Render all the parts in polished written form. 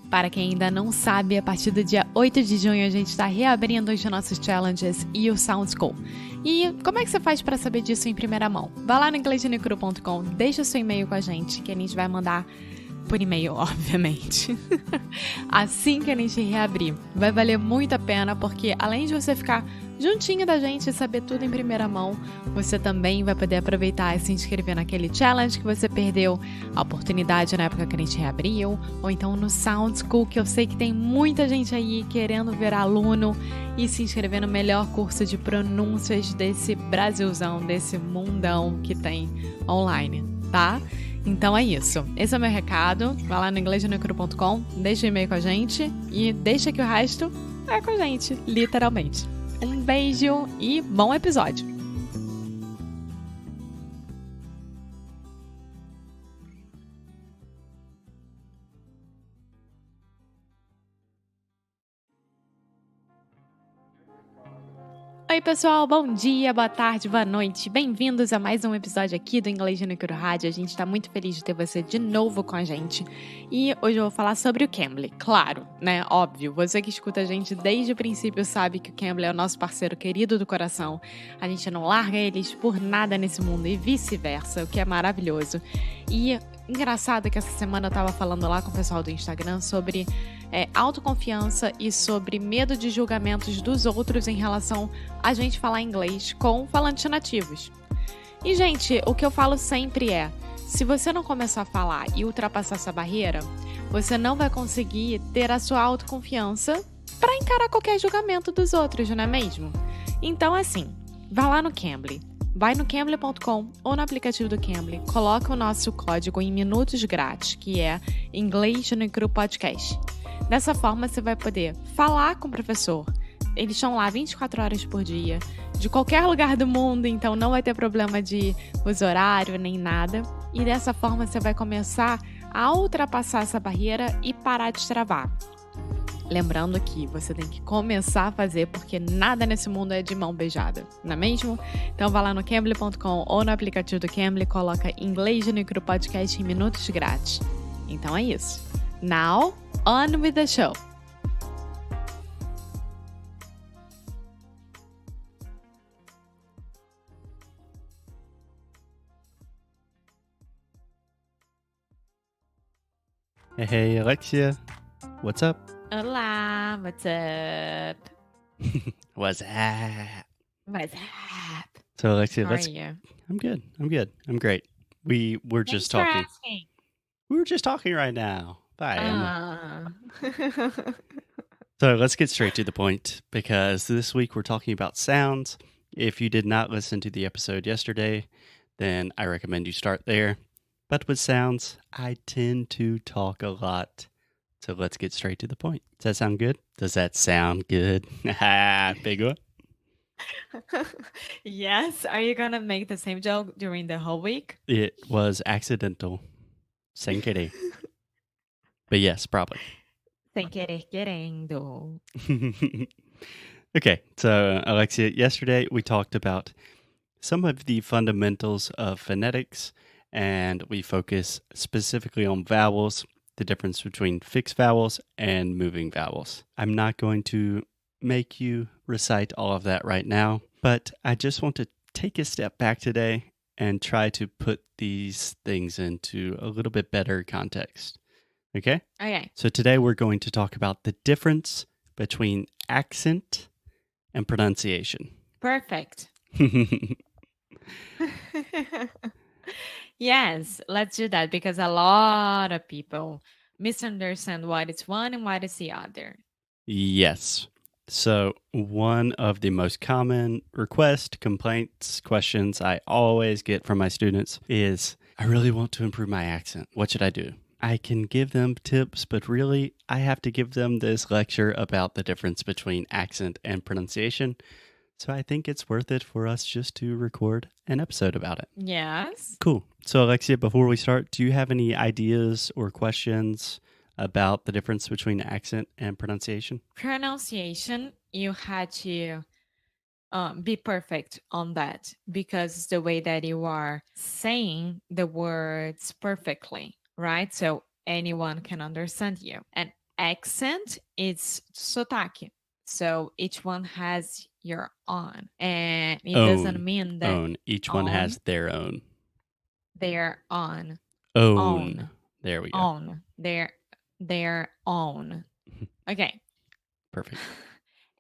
Para quem ainda não sabe, a partir do dia 8 de junho a gente está reabrindo os nossos challenges e o Sound School. E como é que você faz para saber disso em primeira mão? Vá lá no inglesnuecrupodcast, deixa seu e-mail com a gente, que a gente vai mandar por e-mail, obviamente. Assim que a gente reabrir. Vai valer muito a pena, porque além de você ficar juntinho da gente e saber tudo em primeira mão, você também vai poder aproveitar e se inscrever naquele challenge que você perdeu a oportunidade na época que a gente reabriu, ou então no Sound School, que eu sei que tem muita gente aí querendo virar aluno e se inscrever no melhor curso de pronúncias desse Brasilzão, desse mundão que tem online, tá? Então é isso. Esse é o meu recado. Vai lá no inglesnuecrupodcast, deixa o e-mail com a gente e deixa que o resto é com a gente, literalmente. Um beijo e bom episódio! Oi pessoal, bom dia, boa tarde, boa noite. Bem-vindos a mais um episódio aqui do Inglês no Rádio. A gente está muito feliz de ter você de novo com a gente. E hoje eu vou falar sobre o Cambly. Claro, né? Óbvio, você que escuta a gente desde o princípio sabe que o Cambly é o nosso parceiro querido do coração. A gente não larga eles por nada nesse mundo e vice-versa, o que é maravilhoso. E engraçado que essa semana eu tava falando lá com o pessoal do Instagram sobre autoconfiança e sobre medo de julgamentos dos outros em relação a gente falar inglês com falantes nativos. E, gente, o que eu falo sempre é, se você não começar a falar e ultrapassar essa barreira, você não vai conseguir ter a sua autoconfiança para encarar qualquer julgamento dos outros, não é mesmo? Então, assim, vá lá no Cambly. Vai no cambly.com ou no aplicativo do Cambly, coloca o nosso código em minutos grátis, que é inglesnuecrupodcast. Dessa forma, você vai poder falar com o professor. Eles estão lá 24 horas por dia, de qualquer lugar do mundo, então não vai ter problema de uso horário nem nada. E dessa forma, você vai começar a ultrapassar essa barreira e parar de travar. Lembrando que você tem que começar a fazer, porque nada nesse mundo é de mão beijada, não é mesmo? Então vá lá no cambly.com ou no aplicativo do Cambly, coloca Inglês no Podcast em minutos grátis. Então é isso. Now, on with the show! Hey, Alexia. What's up? Olá, what's up? What's up? What's up? So, Alexia, How are you? I'm good. I'm great. We were just talking. We were just talking right now. Bye, Emma. So let's get straight to the point, because this week we're talking about sounds. If you did not listen to the episode yesterday, then I recommend you start there. But with sounds, I tend to talk a lot. So let's get straight to the point. Does that sound good? Does that sound good? Big one. Yes, are you gonna make the same joke during the whole week? It was accidental. Sem querer. But yes, probably. Sem querer querendo. Okay, so Alexia, yesterday we talked about some of the fundamentals of phonetics, and we focus specifically on vowels, the difference between fixed vowels and moving vowels. I'm not going to make you recite all of that right now, but I just want to take a step back today and try to put these things into a little bit better context. Okay? Okay. So today we're going to talk about the difference between accent and pronunciation. Perfect. Yes, let's do that, because a lot of people misunderstand what is one and what is the other. Yes. So one of the most common requests, complaints, questions I always get from my students is, I really want to improve my accent. What should I do? I can give them tips, but really I have to give them this lecture about the difference between accent and pronunciation. So I think it's worth it for us just to record an episode about it. Yes. Cool. So Alexia, before we start, do you have any ideas or questions about the difference between accent and pronunciation? Pronunciation, you had to be perfect on that, because it's the way that you are saying the words perfectly, right? So anyone can understand you. And accent is sotaque. So each one has your own. And it doesn't mean that Own. Each one has their own. their own. Own. There we go. Own. Their own. Okay. Perfect.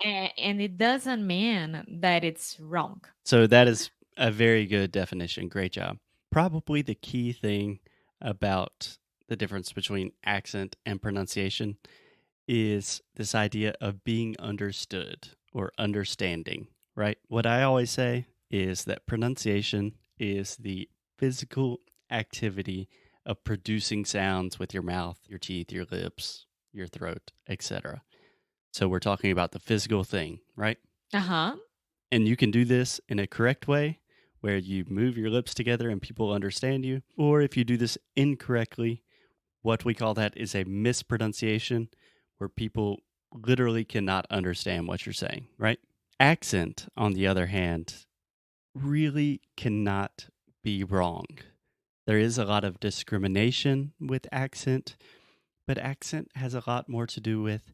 And it doesn't mean that it's wrong. So that is a very good definition. Great job. Probably the key thing about the difference between accent and pronunciation is this idea of being understood or understanding, right? What I always say is that pronunciation is the physical activity of producing sounds with your mouth, your teeth, your lips, your throat, etc. So we're talking about the physical thing, right? Uh-huh. And you can do this in a correct way where you move your lips together and people understand you. Or if you do this incorrectly, what we call that is a mispronunciation where people literally cannot understand what you're saying, right? Accent, on the other hand, really cannot be wrong. There is a lot of discrimination with accent, but accent has a lot more to do with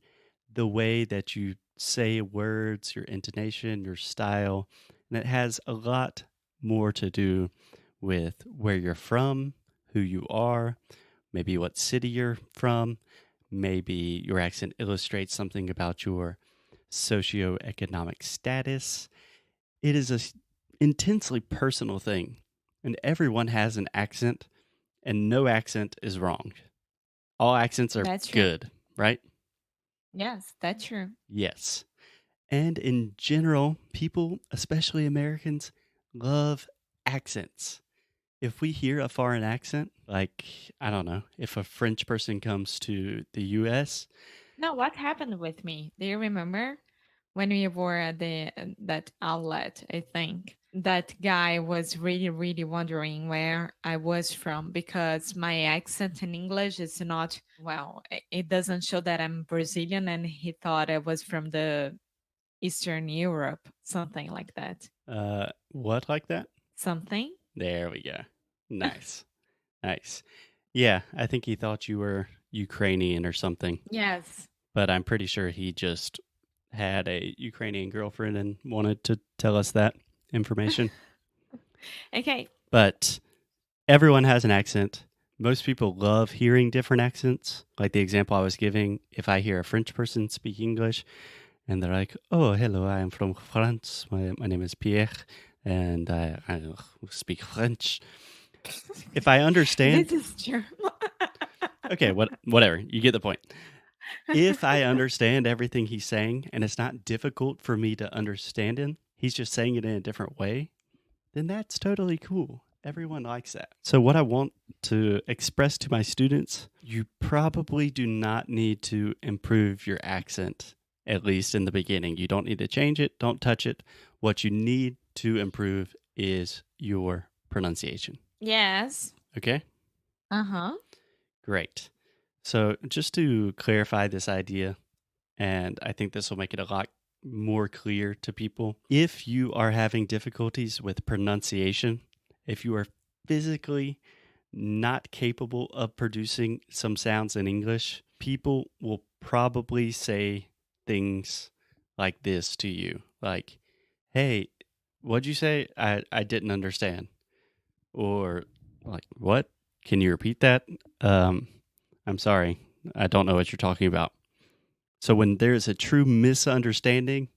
the way that you say words, your intonation, your style, and it has a lot more to do with where you're from, who you are, maybe what city you're from, maybe your accent illustrates something about your socioeconomic status. It is an intensely personal thing, and everyone has an accent, and no accent is wrong. All accents are good, right? Yes, that's true. Yes. And in general, people, especially Americans, love accents. If we hear a foreign accent, like, I don't know, if a French person comes to the US. No, what happened with me? Do you remember when we were at that outlet, I think? That guy was really, really wondering where I was from because my accent in English is not, well, it doesn't show that I'm Brazilian, and he thought I was from the Eastern Europe, something like that. What like that? Something? There we go. Nice. Nice. Yeah, I think he thought you were Ukrainian or something. Yes. But I'm pretty sure he just had a Ukrainian girlfriend and wanted to tell us that information. Okay. But everyone has an accent. Most people love hearing different accents. Like the example I was giving, if I hear a French person speak English and they're like, oh, hello, I am from France. My name is Pierre and I speak French. If I understand... This is true. Okay, whatever. You get the point. If I understand everything he's saying and it's not difficult for me to understand him, he's just saying it in a different way, then that's totally cool. Everyone likes that. So what I want to express to my students, you probably do not need to improve your accent, at least in the beginning. You don't need to change it. Don't touch it. What you need to improve is your pronunciation. Yes. Okay? Uh-huh. Great. So just to clarify this idea, and I think this will make it a lot more clear to people, if you are having difficulties with pronunciation, if you are physically not capable of producing some sounds in English, people will probably say things like this to you, like, hey, what'd you say? I didn't understand. Or like, what? Can you repeat that? I'm sorry. I don't know what you're talking about. So when there's a true misunderstanding,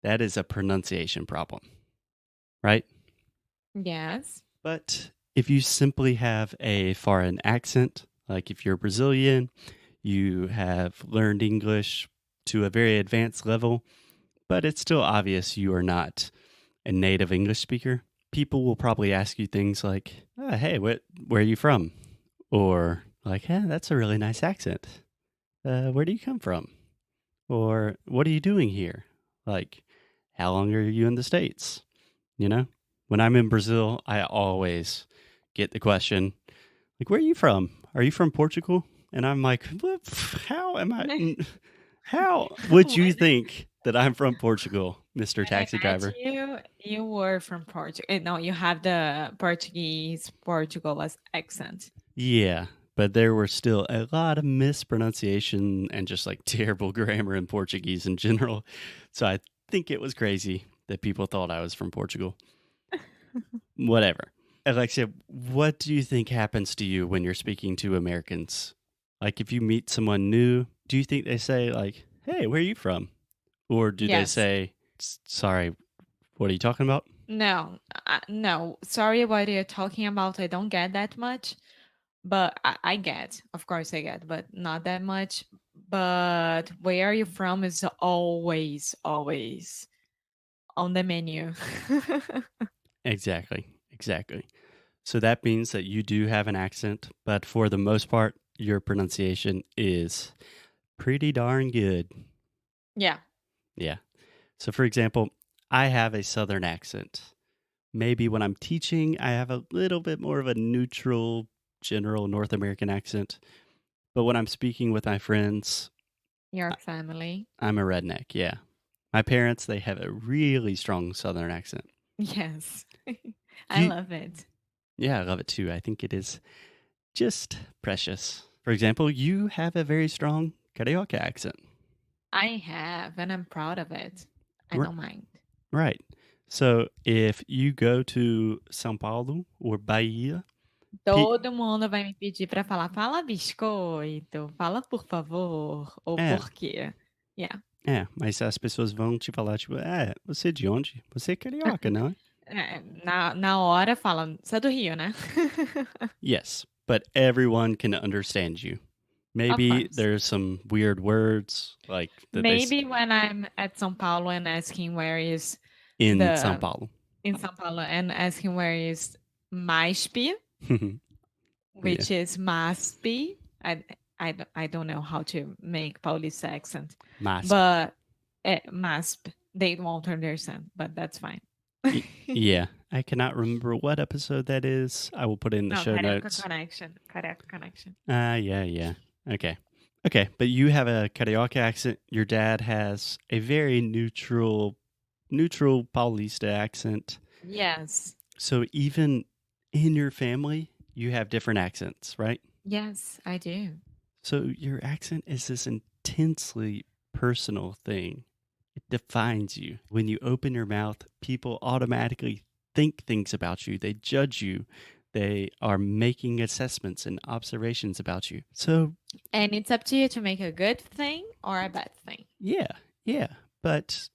that is a pronunciation problem, right? Yes. But if you simply have a foreign accent, like if you're Brazilian, you have learned English to a very advanced level, but it's still obvious you are not a native English speaker, people will probably ask you things like, hey, where are you from? Or like, hey, that's a really nice accent. Where do you come from? Or what are you doing here? Like, how long are you in the States? You know, when I'm in Brazil, I always get the question, like, where are you from? Are you from Portugal? And I'm like, how am I? How would you think that I'm from Portugal, Mr. Taxi Driver? You were from Portugal. No, you have the Portugal accent. Yeah, but there were still a lot of mispronunciation and just like terrible grammar in Portuguese in general. So I think it was crazy that people thought I was from Portugal. Whatever. Alexia, what do you think happens to you when you're speaking to Americans? Like if you meet someone new, do you think they say like, hey, where are you from? Or do they say, sorry, what are you talking about? No, no. Sorry, what you're talking about, I don't get that much. But I get, of course I get, but not that much. But where are you from is always on the menu. Exactly. So that means that you do have an accent, but for the most part, your pronunciation is pretty darn good. Yeah. So for example, I have a Southern accent. Maybe when I'm teaching, I have a little bit more of a neutral, general North American accent. But when I'm speaking with my friends, Your family. I'm a redneck, yeah. My parents, they have a really strong Southern accent. Yes. I love it. Yeah, I love it too. I think it is just precious. For example, you have a very strong Carioca accent. I have, and I'm proud of it. I don't mind. Right. So if you go to São Paulo or Bahia, todo mundo vai me pedir para falar, fala biscoito, fala por favor, ou por quê. Yeah. Mas as pessoas vão te falar, tipo, você é de onde? Você é carioca, não é? Na hora fala, você é do Rio, né? Yes, but everyone can understand you. Maybe there's some weird words like that. Maybe when I'm at São Paulo and asking where is São Paulo. In São Paulo and asking where is MASP, which is MASP. I don't know how to make Paulista accent. MASP. But MASP, they won't understand, but that's fine. Yeah, I cannot remember what episode that is. I will put it in the show notes. Carioca connection. Yeah. Okay, but you have a Carioca accent. Your dad has a very neutral Paulista accent. Yes. So even in your family, you have different accents, right? Yes, I do. So your accent is this intensely personal thing. It defines you. When you open your mouth, people automatically think things about you. They judge you. They are making assessments and observations about you. And it's up to you to make a good thing or a bad thing. Yeah. But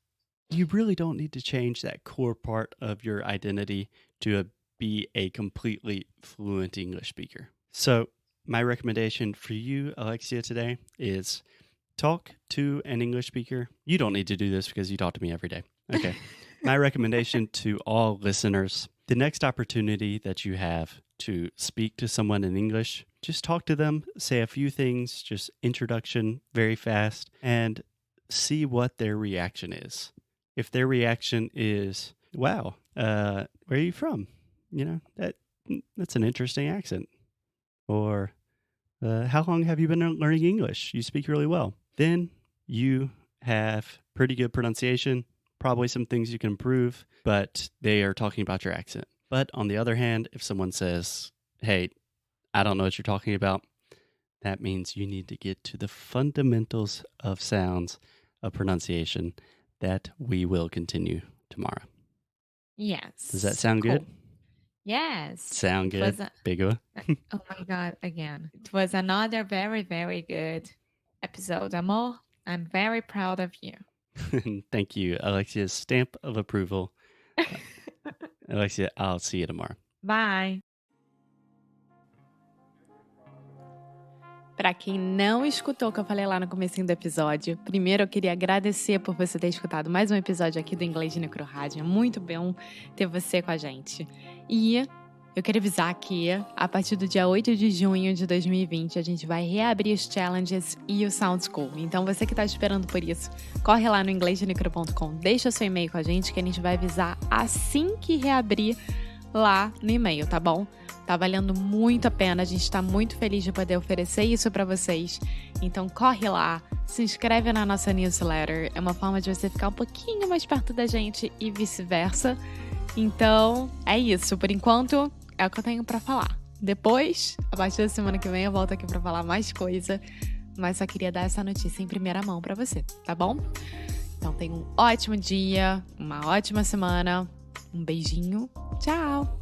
you really don't need to change that core part of your identity to be a completely fluent English speaker. So my recommendation for you, Alexia, today is talk to an English speaker. You don't need to do this because you talk to me every day. Okay. My recommendation to all listeners, the next opportunity that you have to speak to someone in English, just talk to them, say a few things, just introduction, very fast, and see what their reaction is. If their reaction is, wow, where are you from? That's an interesting accent. Or, how long have you been learning English? You speak really well. Then you have pretty good pronunciation, probably some things you can improve, but they are talking about your accent. But on the other hand, if someone says, hey, I don't know what you're talking about, that means you need to get to the fundamentals of sounds, of pronunciation, that we will continue tomorrow. Yes. Does that sound good? Yes. Sound good? Bigger? Oh my God, again. It was another very, very good episode, amor. I'm very proud of you. Thank you, Alexia's stamp of approval. Alexia, I'll see you tomorrow. Bye. Para quem não escutou o que eu falei lá no comecinho do episódio, primeiro eu queria agradecer por você ter escutado mais um episódio aqui do Inglês no Rádio. É muito bom ter você com a gente. E eu queria avisar que a partir do dia 8 de junho de 2020 a gente vai reabrir os challenges e o Sound School. Então você que está esperando por isso, corre lá no inglesnuecrupodcast.com, deixa seu e-mail com a gente que a gente vai avisar assim que reabrir lá no e-mail, tá bom? Tá valendo muito a pena, a gente tá muito feliz de poder oferecer isso pra vocês. Então corre lá, se inscreve na nossa newsletter, é uma forma de você ficar um pouquinho mais perto da gente e vice-versa. Então é isso, por enquanto é o que eu tenho pra falar. Depois, a partir da semana que vem, eu volto aqui pra falar mais coisa. Mas só queria dar essa notícia em primeira mão pra você, tá bom? Então tenha um ótimo dia, uma ótima semana. Um beijinho. Tchau!